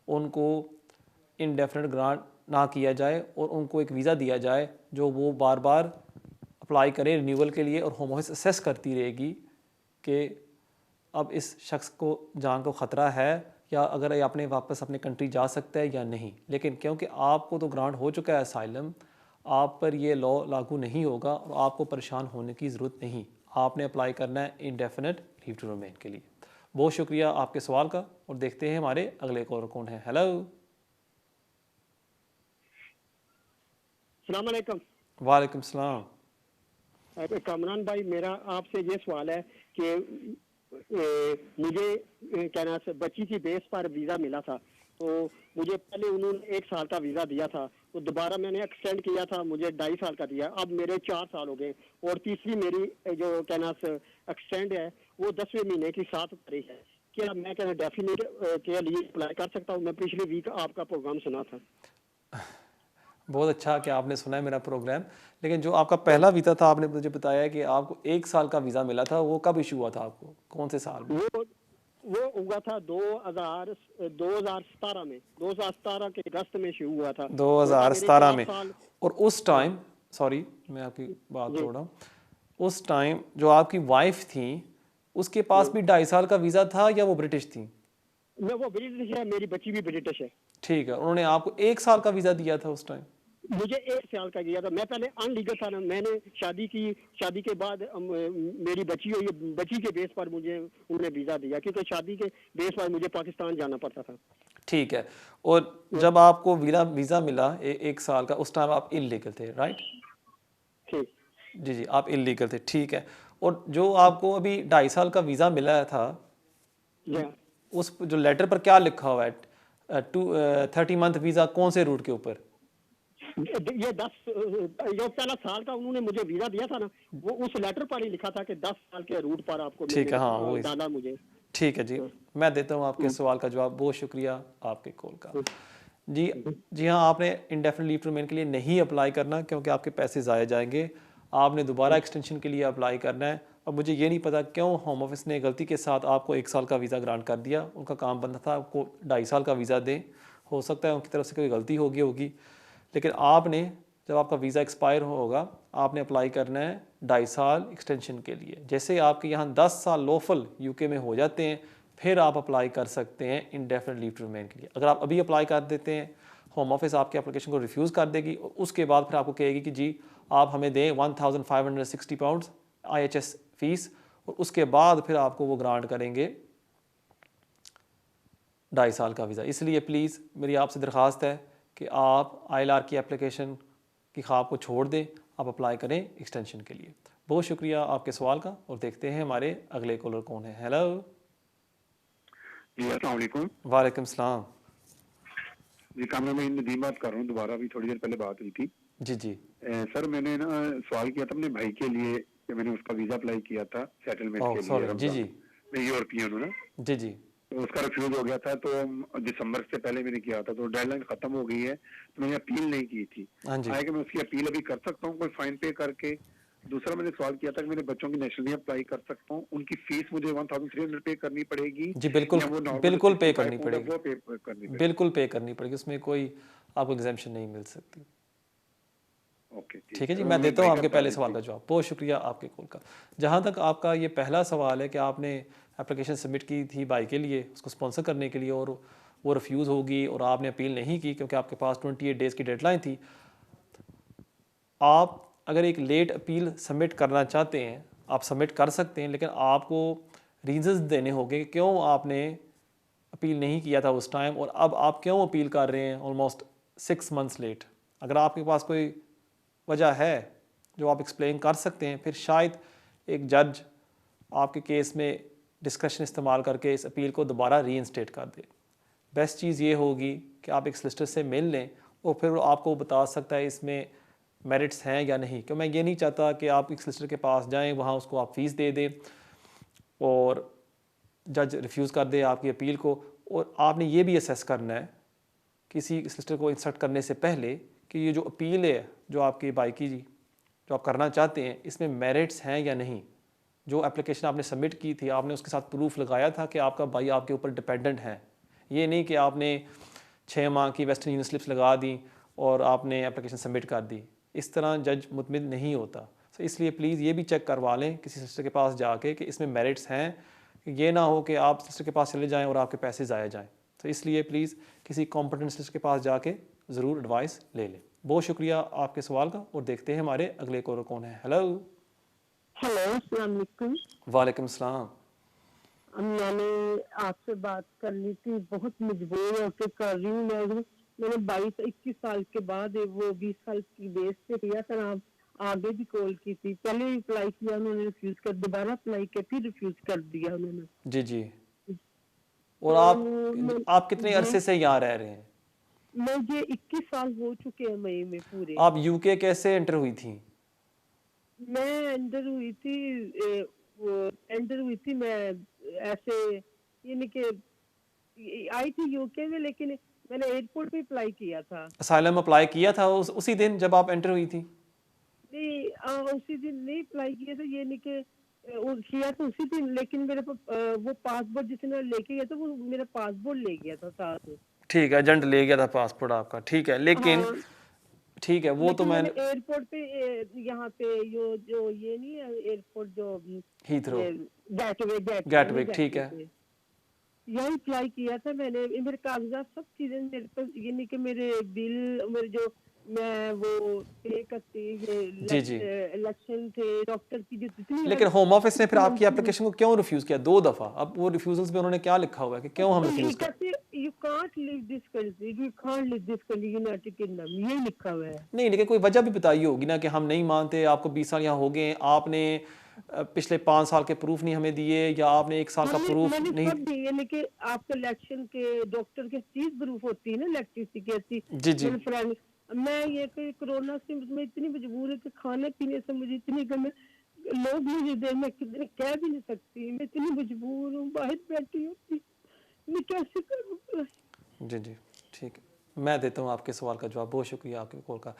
उनको इंडेफिनेट ग्रांट ना किया जाए और उनको एक वीज़ा दिया जाए जो वो बार बार अप्लाई करें रिन्यूअल के लिए, और होम ऑफिस असेस करती रहेगी कि अब इस शख्स को जान को ख़तरा है, या अगर ये अपने वापस अपने कंट्री जा सकता है या नहीं। लेकिन क्योंकि आपको तो ग्रांट हो चुका है असाइलम, आप पर ये लॉ लागू नहीं होगा और आपको परेशान होने की ज़रूरत नहीं। आपने अप्लाई करना है इंडेफिनेट लीव टू रिमेन के लिए। बहुत शुक्रिया आपके सवाल का, और देखते हैं हमारे अगले कॉलर कौन है। हेलो, अस्सलाम वालेकुम। वालेकुम सलाम। कामरान भाई, मेरा आपसे ये सवाल है कि मुझे क्या नाम से बच्ची की बेस पर वीज़ा मिला था, तो मुझे पहले उन्होंने 1 साल का वीज़ा दिया था, तो दोबारा मैंने एक्सटेंड किया था, मुझे 2.5 साल का दिया। अब मेरे 4 साल हो गए, और तीसरी मेरी जो क्या नाम से एक्सटेंड है वो 10वें महीने की 7 तारीख है। क्या मैं क्या डेफिनेट के लिए अप्लाई कर सकता हूँ? मैं पिछले वीक आपका प्रोग्राम सुना था। बहुत अच्छा कि आपने सुना है मेरा प्रोग्राम। लेकिन जो आपका पहला वीज़ा था, आपने मुझे बताया कि आपको 1 साल का वीज़ा मिला था, वो कब इशू हुआ था आपको, कौन से साल में? वो हुआ था 2017 में, 2017 के अगस्त में शुरू हुआ था। 2017 में। और उस टाइम, सॉरी मैं आपकी बात तोड़ रहा हूँ, उस टाइम जो आपकी वाइफ थी उसके पास भी 2.5 साल का वीज़ा था, या वो ब्रिटिश थी? वो ब्रिटिश है, मेरी बच्ची भी ब्रिटिश है। ठीक है, उन्होंने आपको 1 साल का वीज़ा दिया था उस टाइम? मुझे 1 साल का दिया था। मैं पहले अनलीगल था ना, मैंने शादी की, शादी के बाद मेरी बच्ची हुई, बच्ची के बेस पर मुझे उन्होंने वीज़ा दिया, क्योंकि शादी के बेस पर मुझे पाकिस्तान जाना पड़ता था। ठीक है, और जब आपको वीज़ा मिला 1 साल का, उस टाइम आप इलीगल थे, राइट? ठीक, जी जी, आप इलीगल थे, ठीक है। और जो आपको अभी 2.5 साल का वीज़ा मिला था, उस जो लेटर पर क्या लिखा हुआ है? 30 मंथ वीज़ा कौन से रूट के ऊपर? ये 10 जो पहला साल का उन्होंने मुझे वीज़ा दिया था ना, वो उस लेटर पर ही लिखा था कि 10 साल के रूट पर आपको ठीक है, हाँ वो डाला मुझे। ठीक है जी, मैं देता हूँ आपके सवाल का जवाब। बहुत शुक्रिया आपके कॉल का। जी जी हाँ, आपने इंडेफिनिट लीव टू रिमेन के लिए नहीं अप्लाई करना, क्योंकि आपके पैसे ज़ाया जाएंगे। आपने दोबारा एक्सटेंशन के लिए अप्लाई करना है। अब मुझे ये नहीं पता क्यों होम ऑफिस ने गलती के साथ आपको 1 साल का वीज़ा ग्रांट कर दिया। उनका काम बनता था आपको 2.5 साल का वीज़ा दें। हो सकता है उनकी तरफ से कोई गलती होगी, लेकिन आपने जब आपका वीज़ा एक्सपायर होगा, आपने अप्लाई करना है 2.5 साल एक्सटेंशन के लिए। जैसे आपके यहाँ 10 साल लॉफुल UK में हो जाते हैं, फिर आप अप्लाई कर सकते हैं इंडेफिनिट लीव टू रिमेन के लिए। अगर आप अभी अप्लाई कर देते हैं, होम ऑफिस आपके एप्लीकेशन को रिफ्यूज़ कर देगी, और उसके बाद फिर आपको कहेगी कि जी आप हमें दें 1560 पाउंड्स IHS फीस, और उसके बाद फिर आपको वो ग्रांट करेंगे 2.5 साल का वीज़ा। इसलिए प्लीज़ मेरी आपसे दरख्वास्त है कि आप ILR की एप्लीकेशन की ख्वाब को छोड़ दें, आप अप्लाई करें एक्सटेंशन के लिए। बहुत शुक्रिया आपके सवाल का, और देखते हैं हमारे अगले कॉलर कौन है। हेलो, जी अस्सलाम वालेकुम। वालेकुम सलाम। जी कामरान, मैं नदीम बात कर रहा हूँ, दोबारा भी थोड़ी देर पहले बात हुई थी। जी जी सर मैंने ना सवाल किया था अपने भाई के लिए कि मैंने उसका वीजा अप्लाई किया था सेटलमेंट के लिए सॉरी, जी जी यूरोपियन हूँ ना। जी जी तो उसका रिफ्यूज हो गया था, तो दिसंबर से पहले मैंने किया था, तो डेडलाइन खत्म हो गई है, तो मैंने अपील नहीं की थी। हाँ जी आए कि मैं उसकी अपील अभी कर सकता हूँ कोई फाइन पे करके? दूसरा मैंने सवाल किया था कि मेरे बच्चों की नेशनली अप्लाई कर सकता हूँ, उनकी फीस मुझे 1300 पे करनी पड़ेगी जी, बिल्कुल या वो नॉर्मल बिल्कुल पे 65 करनी पाउंड है पड़ेगी, वो पे करनी पड़ेगी? बिल्कुल पे करनी पड़ेगी, उसमें कोई आपको एग्जाम्पशन नहीं मिल सकती। ओके, ठीक है जी, तो मैं देता भाई हूँ का आपके बता पहले सवाल का दीजिए। जवाब। बहुत शुक्रिया आपके कॉल का। जहाँ तक आपका ये पहला सवाल है कि आपने एप्लीकेशन सबमिट की थी भाई के लिए, उसको स्पॉन्सर करने के लिए, और वो रिफ्यूज़ होगी और आपने अपील नहीं की क्योंकि आपके पास 28 डेज़ की डेडलाइन थी। आप अगर एक लेट अपील सबमिट करना चाहते हैं, आप सबमिट कर सकते हैं, लेकिन आपको रीजंस देने होंगे कि क्यों आपने अपील नहीं किया था उस टाइम और अब आप क्यों अपील कर रहे हैं ऑलमोस्ट 6 मंथ्स लेट। अगर आपके पास कोई वजह है जो आप एक्सप्लेन कर सकते हैं, फिर शायद एक जज आपके केस में डिस्कशन इस्तेमाल करके इस अपील को दोबारा रीइंस्टेट कर दे। बेस्ट चीज़ ये होगी कि आप एक सलिसिटर से मिल लें और फिर वो आपको बता सकता है इसमें मेरिट्स हैं या नहीं। क्यों मैं ये नहीं चाहता कि आप एक सलिसिटर के पास जाएं, वहाँ उसको आप फ़ीस दे दें और जज रिफ्यूज़ कर दे आपकी अपील को। और आपने ये भी असेस करना है किसी सलिसिटर को इंस्ट्रक्ट करने से पहले कि ये जो अपील है जो आपकी भाई की जो आप करना चाहते हैं, इसमें मेरिट्स हैं या नहीं। जो एप्लीकेशन आपने सबमिट की थी, आपने उसके साथ प्रूफ लगाया था कि आपका भाई आपके ऊपर डिपेंडेंट है। ये नहीं कि आपने 6 माह की वेस्टर्न यूनियन स्लिप्स लगा दी और आपने एप्लीकेशन सबमिट कर दी। इस तरह जज मुतमिन नहीं होता। तो इसलिए प्लीज़ ये भी चेक करवा लें किसी सिस्टर के पास जाके कि इसमें मेरिट्स हैं। ये ना हो कि आप सिस्टर के पास चले जाएं और आपके पैसे ज़ाया जाएं। तो इसलिए प्लीज़ किसी कॉम्पिटेंट सिस्टर के पास जाके ज़रूर एडवाइस ले लें। बहुत शुक्रिया आपके सवाल का और देखते हैं हमारे अगले कॉलर कौन है। हेलो। हेलो, अस्सलाम वालेकुम। वालेकुम सलाम। मैंने आपसे बात करनी थी, बहुत मजबूर होकर कर रही हूँ। मैंने 22-21 साल के बाद वो 20 साल की बेस पे किया था। आप आगे भी कॉल की थी, पहले अप्लाई किया, उन्होंने रिफ्यूज कर, दोबारा अप्लाई किया, फिर रिफ्यूज कर दिया उन्होंने। जी जी। और तो आप कितने अरसे से यहाँ रह रहे हैं? मुझे 21 साल हो चुके हैं मई में पूरे। आप यूके कैसे एंटर हुई थी? मैं एंटर हुई थी मैं ऐसे, यानी कि आई थी यूके में, लेकिन मैंने एयरपोर्ट पे अप्लाई किया था। असाइलम अप्लाई किया था उसी दिन जब आप एंटर हुई थी? नहीं, उसी दिन नहीं अप्लाई किया था, ये नहीं कि किया था उसी दिन, लेकिन मेरे वो पासपोर्ट जिसने लेके गया था वो मेरा पासपोर्ट ले गया था साथ। ठीक है, एजेंट ले गया था पासपोर्ट आपका, ठीक है, लेकिन हाँ, ठीक है वो तो लेकिन मैंने मैंने एयरपोर्ट पे यहाँ पे जो ये नहीं है एयरपोर्ट जो हीथ्रो गेटवे ठीक है। यही अप्लाई किया था मैंने। मेरे कागजात सब चीजें मेरे पास, ये नहीं कि मेरे बिल, मेरे जो मैं वो पे करती जी जी। इलेक्शन थे, डॉक्टर की जो जितनी लेकिन होम ऑफिस ने फिर आपकी एप्लीकेशन को क्यों रिफ्यूज किया 2 दफ़ा? अब वो रिफ्यूजल्स में उन्होंने क्या लिखा हुआ है कि क्यों हम रिफ्यूज कर? You can't live this country, you can't live this country, United kingdom, ये लिखा हुआ है। नहीं, लेकिन कोई वजह भी बताई होगी ना कि हम नहीं मानते, आपको 20 साल यहाँ हो गए, आपने पिछले 5 साल के प्रूफ नहीं हमें दिए, या आपने 1 साल का प्रूफ मैंने नहीं। सब दिए, लेकिन आपके इलेक्शन के डॉक्टर के चीज प्रूफ होती है ना, इलेक्ट्रिसिटी की। जी जी। मैं ये कि कोरोना से मैं इतनी मजबूर है कि खाने पीने से मुझे इतनी कमी, लोग मुझे दे, मैं कितने कह भी नहीं सकती, मैं इतनी मजबूर हूँ, बाहर बैठी हूँ, मैं कैसे करूँ? जी जी, ठीक है, मैं देता हूँ आपके सवाल का जवाब। बहुत शुक्रिया आपके कॉल का।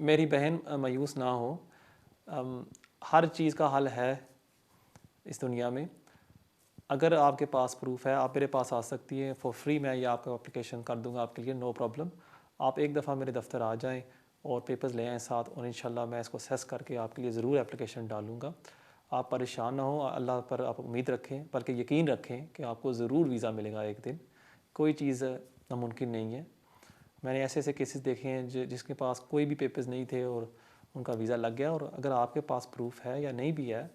मेरी बहन मायूस ना हो, हर चीज़ का हल है इस दुनिया में। अगर आपके पास प्रूफ है, आप मेरे पास आ सकती हैं फॉर फ्री, मैं ये आपका एप्लीकेशन कर दूंगा आपके लिए, नो प्रॉब्लम। आप एक दफ़ा मेरे दफ्तर आ जाएं और पेपर्स ले आएँ साथ, और इंशाल्लाह मैं इसको सेस करके आपके लिए ज़रूर एप्लीकेशन डालूँगा। आप परेशान ना हो, अल्लाह पर आप उम्मीद रखें, बल्कि यकीन रखें कि आपको ज़रूर वीज़ा मिलेगा एक दिन। कोई चीज़ नामुमकिन नहीं है। मैंने ऐसे ऐसे केसेस देखे हैं जिसके पास कोई भी पेपर्स नहीं थे और उनका वीज़ा लग गया। और अगर आपके पास प्रूफ है या नहीं भी है,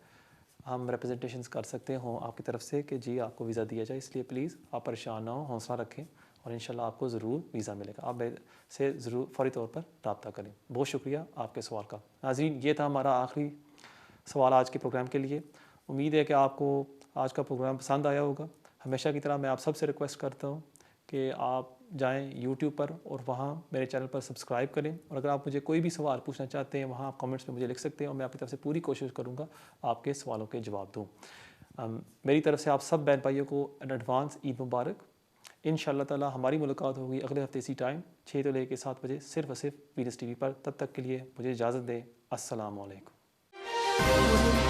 हम रिप्रेजेंटेशंस कर सकते हो आपकी तरफ से कि जी आपको वीज़ा दिया जाए। इसलिए प्लीज़ आप परेशान ना हो, हौसला रखें और इंशाल्लाह आपको ज़रूर वीज़ा मिलेगा। आप से ज़रूर फ़ौरी तौर पर रब्ता करें। बहुत शुक्रिया आपके सवाल का। नाज़रीन, ये था हमारा आखिरी सवाल आज के प्रोग्राम के लिए। उम्मीद है कि आपको आज का प्रोग्राम पसंद आया होगा। हमेशा की तरह मैं आप सबसे रिक्वेस्ट करता हूँ कि आप जाएं यूट्यूब पर और वहाँ मेरे चैनल पर सब्सक्राइब करें। और अगर आप मुझे कोई भी सवाल पूछना चाहते हैं, वहाँ आप कमेंट्स में मुझे लिख सकते हैं और मैं अपनी तरफ से पूरी कोशिश करूँगा आपके सवालों के जवाब दूँ। मेरी तरफ से आप सब बहन भाइयों को इन एडवांस ईद मुबारक। इंशाअल्लाह ताला हमारी मुलाकात होगी अगले हफ्ते इसी टाइम 6 से लेकर 7 बजे सिर्फ और सिर्फ वीनस टीवी पर। तब तक के लिए मुझे इजाज़त दें। अस्सलाम वालेकुम।